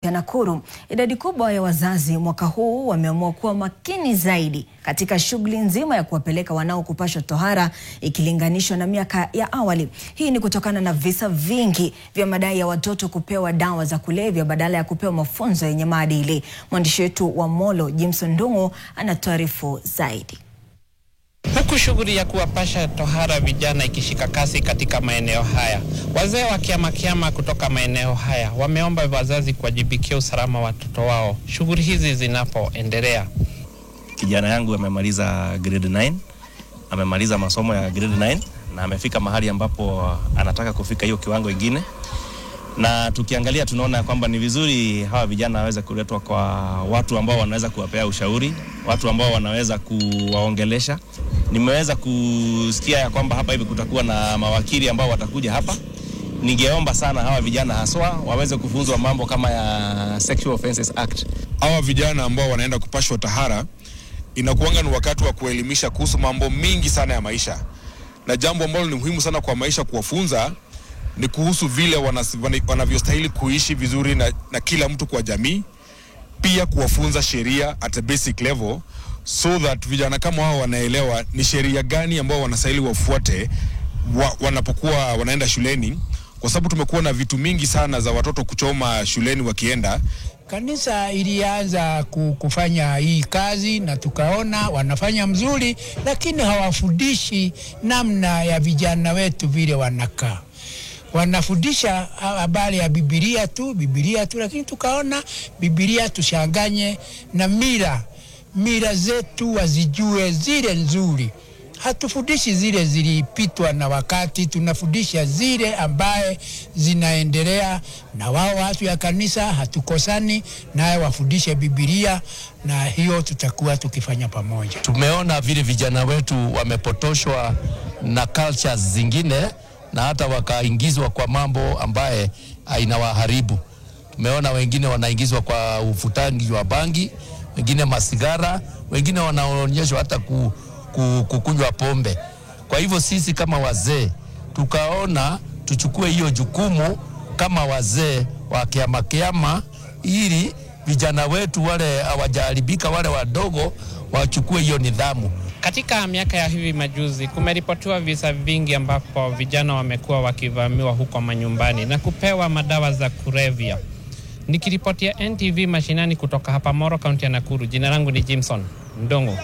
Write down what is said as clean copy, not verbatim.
ya Nakuru. Idadi kubwa ya wazazi mwaka huu wameamua kuwa makini zaidi katika shughuli nzima ya kuwapeleka wanao kupashwa tohara ikilinganishwa na miaka ya awali. Hii ni kutokana na visa vingi vya madai ya watoto kupewa dawa za kulevya badala ya kupewa mafunzo yenye maadili. Mwandishi wetu wa Molo, Jimson Ndungu, anatuarifu zaidi. Huku shughuli ya kuwapasha tohara vijana ikishika kasi katika maeneo haya, wazee wa kiama kutoka maeneo haya wameomba wazazi kuwajibikia usalama wa watoto wao shughuli hizi zinapoendelea. Kijana yangu amemaliza grade 9, amemaliza masomo ya grade 9 na amefika mahali ambapo anataka kufika hiyo kiwango kingine. Na tukiangalia tunaona kwamba ni vizuri hawa vijana waweze kuletwa kwa watu ambao wanaweza kuwapea ushauri, watu ambao wanaweza kuwaongelesha. Nimeweza kusikia ya kwamba hapa hivi kutakuwa na mawakili ambao watakuja hapa. Ningeomba sana hawa vijana haswa waweze kufunzwa mambo kama ya Sexual Offences Act. Hawa vijana ambao wanaenda kupashwa tohara inakuanga ni wakati wa kuelimisha kuhusu mambo mingi sana ya maisha. Na jambo ambalo ni muhimu sana kwa maisha kuwafunza ni kuhusu vile wanavyostahili kuishi vizuri na kila mtu kwa jamii. Pia kuwafunza sheria at a basic level so that vijana kama hao wanaelewa ni sheria gani ambao wanastahili wafuate wanapokuwa wanaenda shuleni, kwa sababu tumekuwa na vitu mingi sana za watoto kuchoma shuleni wakienda. Kanisa ilianza kufanya hii kazi na tukaona wanafanya mzuri, lakini hawafundishi namna ya vijana wetu vile wanakaa. Wanafundisha habari ya Biblia tu, lakini tukaona Biblia tushanganye na mila zetu wazijue zile nzuri. Hatufundishi zile zilipitwa na wakati, tunafundisha zile ambaye zinaendelea, na wao watu ya kanisa hatukosani naye wafundishe Biblia, na hiyo tutakuwa tukifanya pamoja. Tumeona vile vijana wetu wamepotoshwa na cultures zingine na hata wakaingizwa kwa mambo ambaye inawaharibu. Tumeona wengine wanaingizwa kwa uvutaji wa bangi, wengine masigara, wengine wanaonyeshwa hata kukunywa pombe. Kwa hivyo sisi kama wazee tukaona tuchukue hiyo jukumu kama wazee wa kiama ili vijana wetu wale hawajaharibika, wale wadogo wachukue hiyo nidhamu. Katika miaka ya hivi majuzi kumeripotiwa visa vingi ambapo vijana wamekuwa wakivamiwa huko manyumbani na kupewa madawa za kulevya. Nikiripotia NTV mashinani kutoka hapa Moro, kaunti ya Nakuru, jina langu ni Jimson Ndungu.